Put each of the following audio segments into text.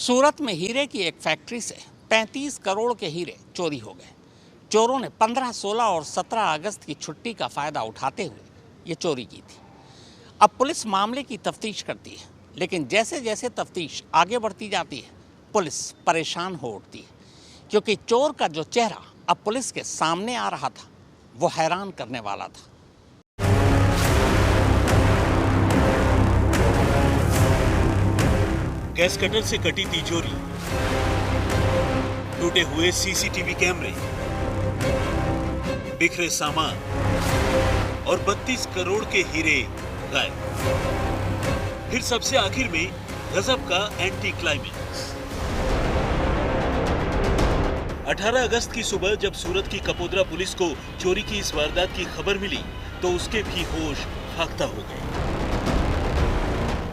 सूरत में हीरे की एक फैक्ट्री से 35 करोड़ के हीरे चोरी हो गए। चोरों ने 15, 16 और 17 अगस्त की छुट्टी का फायदा उठाते हुए ये चोरी की थी। अब पुलिस मामले की तफ्तीश करती है, लेकिन जैसे जैसे तफ्तीश आगे बढ़ती जाती है, पुलिस परेशान हो उठती है, क्योंकि चोर का जो चेहरा अब पुलिस के सामने आ रहा था, वो हैरान करने वाला था। गैस कटर से कटी तिजोरी, टूटे हुए सीसीटीवी कैमरे, बिखरे सामान और 32 करोड़ के हीरे गायब। फिर सबसे आखिर में गजब का एंटी क्लाइमेक्स। 18 अगस्त की सुबह जब सूरत की कपोद्रा पुलिस को चोरी की इस वारदात की खबर मिली तो उसके भी होश फाख्ता हो गए।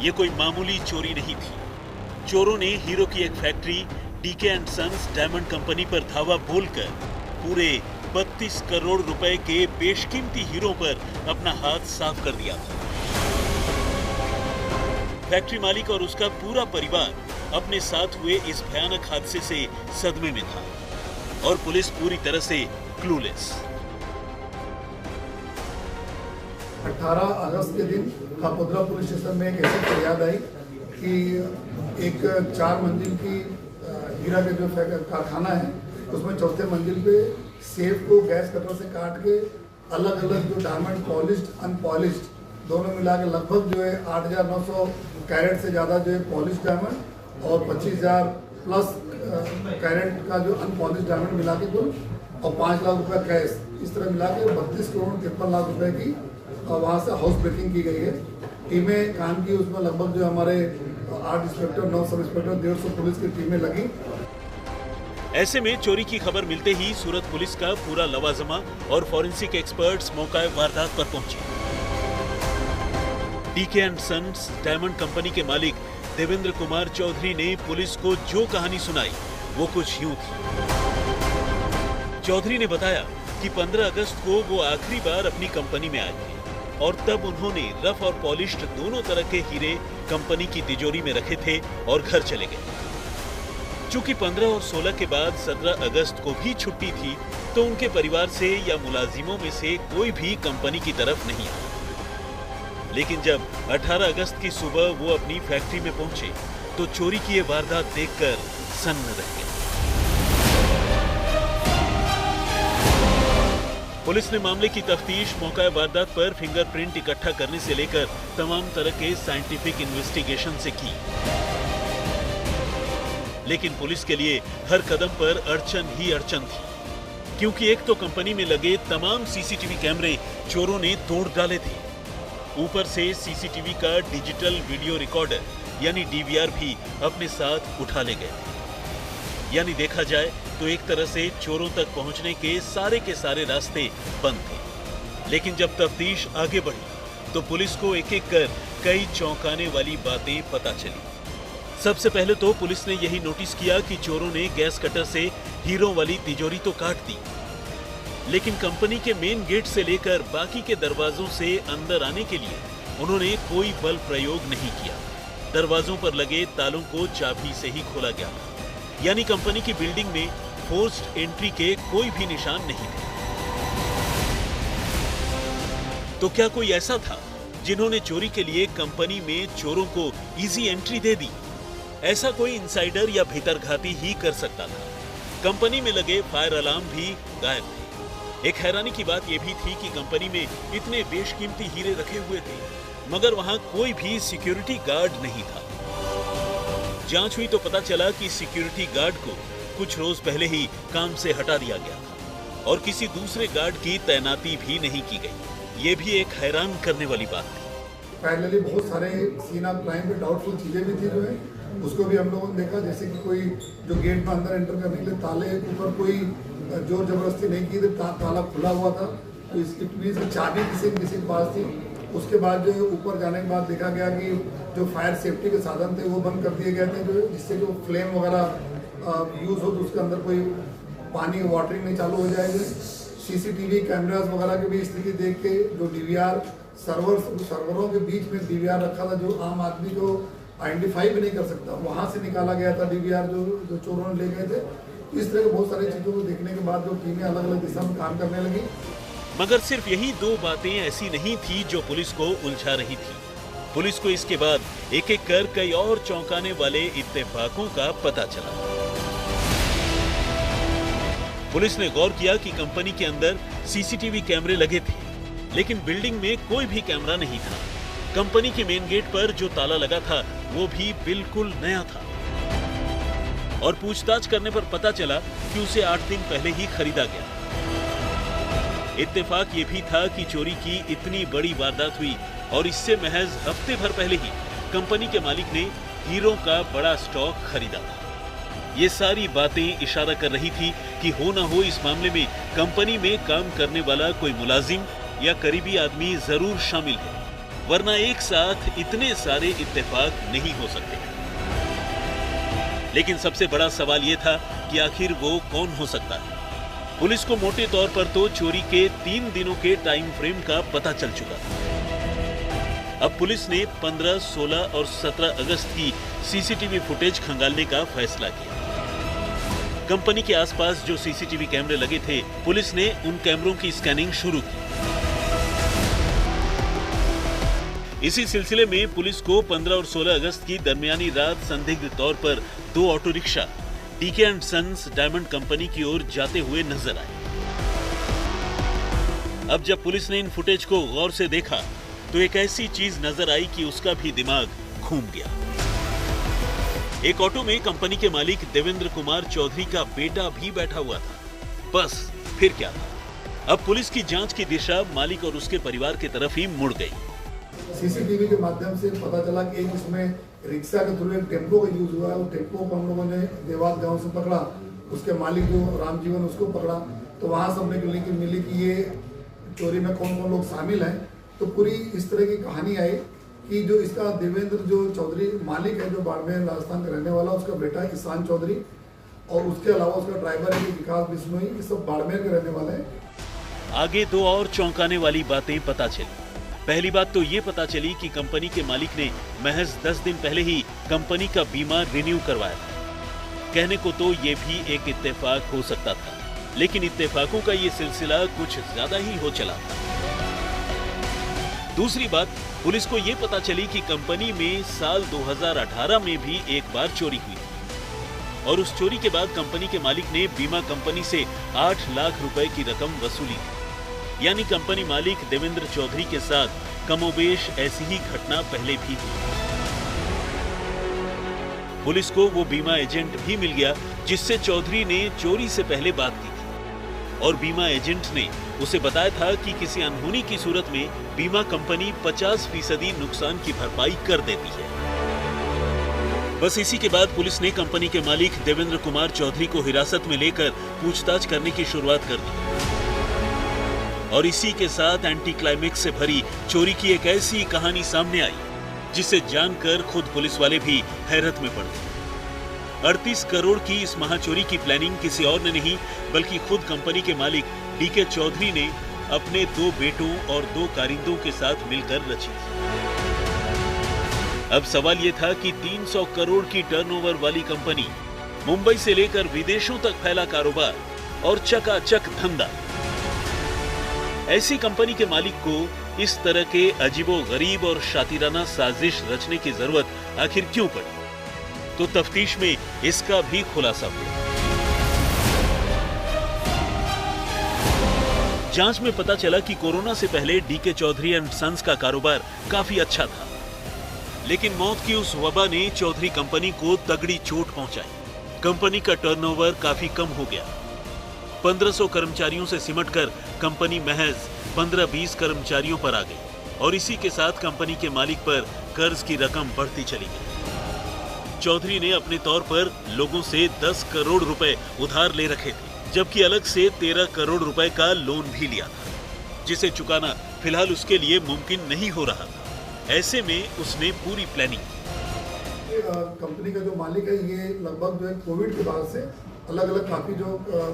ये कोई मामूली चोरी नहीं थी। चोरों ने हीरो की एक factory DK and sons diamond company पर धावा बोलकर पूरे 32 करोड़ रुपए के बेशकीमती हीरो पर अपना हाथ साफ कर दिया था। फैक्ट्री मालिक और उसका पूरा परिवार अपने साथ हुए इस भयानक हादसे से सदमे में था और पुलिस पूरी तरह से क्लूलेस। 18 अगस्त के दिन कपोद्रा पुलिस स्टेशन में एक ऐसी फरियाद आई कि एक 4 मंजिल की हीरा का जो कारखाना है उसमें चौथे मंजिल पे सेफ को गैस कटर से काट के अलग अलग जो डायमंड पॉलिश्ड अनपॉलिश्ड दोनों मिला के लगभग जो है 8,900 कैरेट से ज़्यादा जो है पॉलिश्ड डायमंड और 25,000 प्लस कैरेट का जो अनपॉलिश्ड डायमंड मिला के कुल और 5 लाख रुपए कैश, इस तरह मिला के 32 करोड़ 53 लाख रुपए की वहाँ से हाउस ब्रेकिंग की गई है। टीमें काम की, उसमें लगभग जो हमारे 8 इंस्पेक्टर 9 सब इंस्पेक्टर 150 पुलिस की टीमें लगी। ऐसे में चोरी की खबर मिलते ही सूरत पुलिस का पूरा लवाजमा और फॉरेंसिक एक्सपर्ट्स मौका वारदात पर पहुंचे। DK and sons diamond company के मालिक देवेंद्र कुमार चौधरी ने पुलिस को जो कहानी सुनाई वो कुछ यूं थी। चौधरी ने बताया कि 15 अगस्त को वो आखिरी बार अपनी कंपनी में आए थे और तब उन्होंने रफ और पॉलिश्ड दोनों तरह के हीरे कंपनी की तिजोरी में रखे थे और घर चले गए। चूंकि 15 और 16 के बाद 17 अगस्त को भी छुट्टी थी तो उनके परिवार से या मुलाजिमों में से कोई भी कंपनी की तरफ नहीं आया। लेकिन जब 18 अगस्त की सुबह वो अपनी फैक्ट्री में पहुंचे तो चोरी की ये वारदात देखकर सन्न रह गए। पुलिस ने मामले की तफ्तीश, मौका वारदात पर फिंगरप्रिंट इकट्ठा करने से लेकर तमाम तरह के साइंटिफिक इन्वेस्टिगेशन से की। लेकिन पुलिस के लिए हर कदम पर अड़चन ही अड़चन थी, क्योंकि एक तो कंपनी में लगे तमाम सीसीटीवी कैमरे चोरों ने तोड़ डाले थे। ऊपर से सीसीटीवी का डिजिटल वीडियो रिकॉर्डर यानी डीवीआर भी अपने साथ उठा ले गए थे। यानी देखा जाए तो एक तरह से चोरों तक पहुंचने के सारे रास्ते बंद थे। लेकिन जब तफ्तीश आगे बढ़ी तो पुलिस को एक एक कर कई चौंकाने वाली बातें पता चली। सबसे पहले तो पुलिस ने यही नोटिस किया कि चोरों ने गैस कटर से हीरों वाली तिजोरी तो काट दी, लेकिन कंपनी के मेन गेट से लेकर बाकी के दरवाजों से अंदर आने के लिए उन्होंने कोई बल प्रयोग नहीं किया। दरवाजों पर लगे तालों को चाबी से ही खोला गया था, यानी कंपनी की बिल्डिंग में फोर्स्ड एंट्री के कोई भी निशान नहीं थे। तो क्या कोई ऐसा था जिन्होंने चोरी के लिए कंपनी में चोरों को इजी एंट्री दे दी? ऐसा कोई इनसाइडर या भीतरघाती ही कर सकता था। कंपनी में लगे फायर अलार्म भी गायब थे। एक हैरानी की बात यह भी थी कि कंपनी में इतने बेशकीमती हीरे रखे हुए थे, मगर वहां कोई भी सिक्योरिटी गार्ड नहीं था। जांच हुई तो पता चला कि सिक्योरिटी गार्ड को कुछ रोज पहले ही काम से हटा दिया गया था और किसी दूसरे गार्ड की तैनाती भी नहीं की गई। ये भी एक हैरान करने वाली बात थी। फाइनली बहुत सारे सीन ऑफ क्राइम पे डाउटफुल चीजें भी थी जो है, उसको भी हम लोगों ने देखा। जैसे कि कोई जो गेट में अंदर एंटर करने के लिए ताले के ऊपर कोई जोर जबरदस्ती नहीं की थी, ताला खुला हुआ था, तो इसकी चाबी किसी के पास थी। उसके बाद जो ऊपर जाने के बाद देखा गया कि जो फायर सेफ्टी के साधन थे वो बंद कर दिए गए थे, जो जिससे जो फ्लेम वगैरह यूज़ हो तो उसके अंदर कोई पानी वाटरिंग नहीं चालू हो जाएगी। सीसीटीवी कैमरास वगैरह की भी स्थिति देख के जो डीवीआर सर्वरों के बीच में डीवीआर रखा था, जो आम आदमी को आइडेंटिफाई भी नहीं कर सकता। वहाँ से निकाला गया था डीवीआर जो चोरों ने ले गए थे। इस तरह के बहुत सारी चीज़ों को देखने के बाद जो टीमें अलग अलग दिशा में काम करने लगी। मगर सिर्फ यही दो बातें ऐसी नहीं थी जो पुलिस को उलझा रही थी। पुलिस को इसके बाद एक एक कर कई और चौंकाने वाले इत्तेफाकों का पता चला। पुलिस ने गौर किया कि कंपनी के अंदर सीसीटीवी कैमरे लगे थे, लेकिन बिल्डिंग में कोई भी कैमरा नहीं था। कंपनी के मेन गेट पर जो ताला लगा था वो भी बिल्कुल नया था और पूछताछ करने पर पता चला कि उसे 8 दिन पहले ही खरीदा गया। इत्तेफाक ये भी था कि चोरी की इतनी बड़ी वारदात हुई और इससे महज हफ्ते भर पहले ही कंपनी के मालिक ने हीरो का बड़ा स्टॉक खरीदा था। ये सारी बातें इशारा कर रही थी कि हो ना हो इस मामले में कंपनी में काम करने वाला कोई मुलाजिम या करीबी आदमी जरूर शामिल है, वरना एक साथ इतने सारे इत्तेफाक नहीं हो सकते। लेकिन सबसे बड़ा सवाल यह था कि आखिर वो कौन हो सकता है। पुलिस को मोटे तौर पर तो चोरी के 3 दिनों के टाइम फ्रेम का पता चल चुका था। अब पुलिस ने 15, 16 और 17 अगस्त की सीसीटीवी फुटेज खंगालने का फैसला किया। कंपनी के आसपास जो सीसीटीवी कैमरे लगे थे, पुलिस ने उन कैमरों की स्कैनिंग शुरू की। इसी सिलसिले में पुलिस को 15 और 16 अगस्त की दरमियानी रात संदिग्ध तौर पर 2 auto rickshaw DK and sons diamond company की ओर जाते हुए नजर आए। अब जब पुलिस ने इन फुटेज को गौर से देखा तो एक ऐसी चीज नजर आई कि उसका भी दिमाग घूम गया। एक ऑटो में कंपनी के मालिक देवेंद्र कुमार चौधरी का बेटा भी बैठा हुआ था। बस फिर क्या था? अब पुलिस की जांच की दिशा मालिक और उसके परिवार की तरफ ही मुड़ गई। सीसीटीवी के माध्यम से पता चला कि एक इसमें रिक्शा के थ्रू एक टेम्पो का यूज हुआ है। वो टेम्पो को हम लोगों ने देवास गांव से पकड़ा, उसके मालिक जो रामजीवन उसको पकड़ा। तो वहां से हमने लिंक मिली कि ये चोरी में कौन कौन लोग शामिल हैं। तो पूरी इस तरह की कहानी आई कि जो इसका देवेंद्र जो चौधरी मालिक है, जो बाड़मेर राजस्थान का रहने वाला, उसका बेटा ईशान चौधरी और उसके अलावा उसका ड्राइवर है विकास बिश्नोई, ये सब बाड़मेर के रहने वाले हैं। आगे 2 और चौंकाने वाली बातें पता चली। पहली बात तो ये पता चली कि कंपनी के मालिक ने महज 10 दिन पहले ही कंपनी का बीमा रिन्यू करवाया था। कहने को तो ये भी एक इत्तेफाक हो सकता था, लेकिन इत्तेफाकों का ये सिलसिला कुछ ज्यादा ही हो चला था। दूसरी बात, पुलिस को ये पता चली कि कंपनी में साल 2018 में भी एक बार चोरी हुई और उस चोरी के बाद कंपनी के मालिक ने बीमा कंपनी से 8 लाख रुपए की रकम वसूली थी। यानी कंपनी मालिक देवेंद्र चौधरी के साथ कमोबेश ऐसी ही घटना पहले भी हुई। पुलिस को वो बीमा एजेंट भी मिल गया जिससे चौधरी ने चोरी से पहले बात की थी और बीमा एजेंट ने उसे बताया था कि किसी अनहोनी की सूरत में बीमा कंपनी 50% नुकसान की भरपाई कर देती है। बस इसी के बाद पुलिस ने कंपनी के मालिक देवेंद्र कुमार चौधरी को हिरासत में लेकर पूछताछ करने की शुरुआत कर दी और इसी के साथ एंटी क्लाइमेक्स से भरी चोरी की एक ऐसी कहानी सामने आई जिसे जानकर खुद पुलिस वाले भी हैरत में पड़ गए। 38 करोड़ की इस महाचोरी की प्लानिंग किसी और ने नहीं बल्कि खुद कंपनी के मालिक डीके चौधरी ने अपने 2 बेटों और 2 कारिंदों के साथ मिलकर रची। अब सवाल यह था कि 300 करोड़ की टर्नओवर वाली कंपनी, मुंबई से लेकर विदेशों तक फैला कारोबार और चकाचक धंधा, ऐसी कंपनी के मालिक को इस तरह के अजीबोगरीब और शातिराना साजिश रचने की जरूरत आखिर क्यों पड़ी? तो तफ्तीश में इसका भी खुलासा हुआ। जांच में पता चला कि कोरोना से पहले डीके चौधरी एंड सन्स का कारोबार काफी अच्छा था, लेकिन मौत की उस वबा ने चौधरी कंपनी को तगड़ी चोट पहुंचाई। कंपनी का टर्नओवर काफी कम हो गया। 1500 कर्मचारियों से सिमटकर कंपनी महज 15-20 कर्मचारियों पर आ गई और इसी के साथ कंपनी के मालिक पर कर्ज की रकम बढ़ती चली गई। चौधरी ने अपने तौर पर लोगों से 10 करोड़ रुपए उधार ले रखे थे, जबकि अलग से 13 करोड़ रुपए का लोन भी लिया था, जिसे चुकाना फिलहाल उसके लिए मुमकिन नहीं हो रहा था। ऐसे में उसने पूरी प्लानिंग की। कंपनी का जो मालिक है ये लगभग जो है कोविड के बाद से अलग अलग काफी जो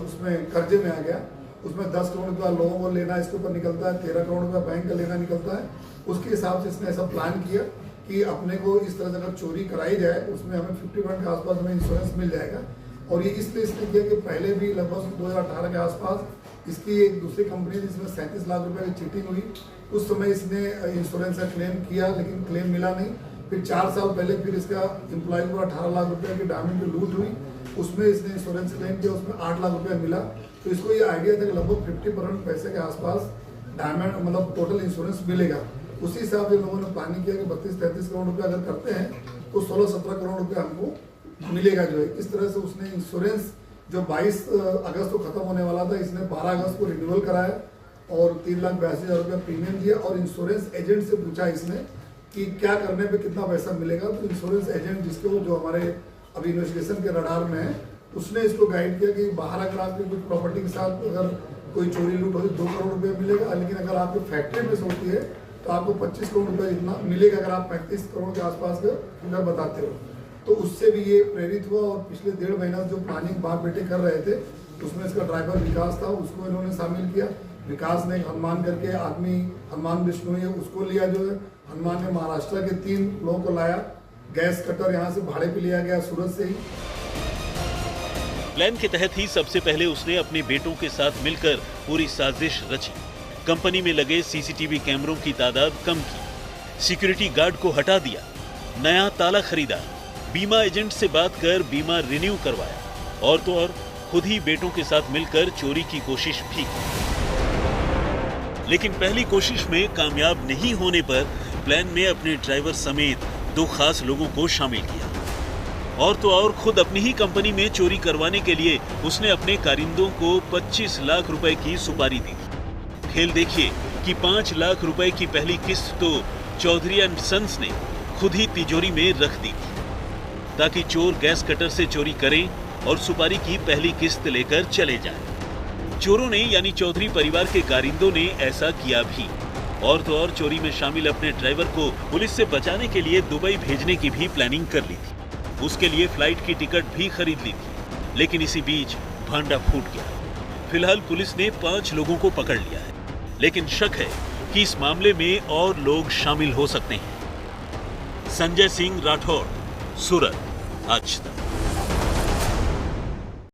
उसमें कर्जे में आ गया। उसमें 10 करोड़ रुपया लोगों को लेना इसके ऊपर निकलता है, 13 करोड़ रुपया बैंक का लेना निकलता है। उसके हिसाब से इसने ऐसा प्लान किया कि अपने को इस तरह से अगर चोरी कराई जाए उसमें हमें 50% के आसपास हमें इंश्योरेंस मिल जाएगा। और ये इसलिए किया कि पहले भी लगभग 2018 के आसपास इसकी एक दूसरी कंपनी जिसमें 37 लाख रुपए की चीटिंग हुई, उस समय इसने इंश्योरेंस का क्लेम किया लेकिन क्लेम मिला नहीं। फिर 4 साल पहले फिर इसका एम्प्लॉय को 18 लाख रुपए की डायमंड की लूट हुई, उसमें इसने इंश्योरेंस क्लेम किया, उसमें 8 लाख रुपया मिला। तो इसको ये आइडिया था कि लगभग 50% पैसे के आसपास डायमंड मतलब टोटल इंश्योरेंस मिलेगा। उसी हिसाब से लोगों ने प्लानिंग किया कि 32-33 करोड़ रुपए अगर करते हैं तो 16-17 करोड़ रुपए हमको मिलेगा जो है। इस तरह से उसने इंश्योरेंस जो 22 अगस्त को खत्म होने वाला था, इसने 12 अगस्त को रिन्यूअल कराया और 3,82,000 रुपया प्रीमियम दिया। और इंश्योरेंस एजेंट से पूछा इसने कि क्या करने पे कितना पैसा मिलेगा। तो इंश्योरेंस एजेंट जिसके जो हमारे अभी इन्वेस्टिगेशन के रडार में है, उसने इसको गाइड किया कि बाहर अगर आपकी कुछ प्रॉपर्टी के साथ अगर कोई चोरी लूट होती 2 करोड़ रुपये मिलेगा, लेकिन अगर आपकी फैक्ट्री में होती है तो आपको 25 करोड़ रुपये इतना मिलेगा अगर आप 35 करोड़ के आसपास का फिगर बताते हो। तो उससे भी ये प्रेरित हुआ और पिछले 1.5 महीना जो प्लानिंग बाप बेटे कर रहे थे उसमें इसका ड्राइवर विकास था, उसको इन्होंने शामिल किया। विकास ने हनुमान करके आदमी, हनुमान विष्णु है, उसको लिया जो है। हनुमान ने महाराष्ट्र के 3 लोगों को लाया। गैस कटर यहाँ से भाड़े पे लिया गया सूरत से ही। प्लान के तहत ही सबसे पहले उसने अपने बेटों के साथ मिलकर पूरी साजिश रची। कंपनी में लगे सीसीटीवी कैमरों की तादाद कम की, सिक्योरिटी गार्ड को हटा दिया, नया ताला खरीदा, बीमा एजेंट से बात कर बीमा रिन्यू करवाया और तो और खुद ही बेटों के साथ मिलकर चोरी की कोशिश भी की। लेकिन पहली कोशिश में कामयाब नहीं होने पर प्लान में अपने ड्राइवर समेत 2 खास लोगों को शामिल किया और तो और खुद अपनी ही कंपनी में चोरी करवाने के लिए उसने अपने कारिंदों को 25 लाख रुपए की सुपारी दी। खेल देखिए कि 5 लाख रुपए की पहली किस्त तो चौधरी एंड सन्स ने खुद ही तिजोरी में रख दी थी ताकि चोर गैस कटर से चोरी करें और सुपारी की पहली किस्त लेकर चले जाएं। चोरों ने यानी चौधरी परिवार के कारिंदों ने ऐसा किया भी और तो और चोरी में शामिल अपने ड्राइवर को पुलिस से बचाने के लिए दुबई भेजने की भी प्लानिंग कर ली थी। उसके लिए फ्लाइट की टिकट भी खरीद ली थी, लेकिन इसी बीच भांडा फूट गया। फिलहाल पुलिस ने 5 लोगों को पकड़ लिया है, लेकिन शक है कि इस मामले में और लोग शामिल हो सकते हैं। संजय सिंह राठौड़, सूरत, आज तक।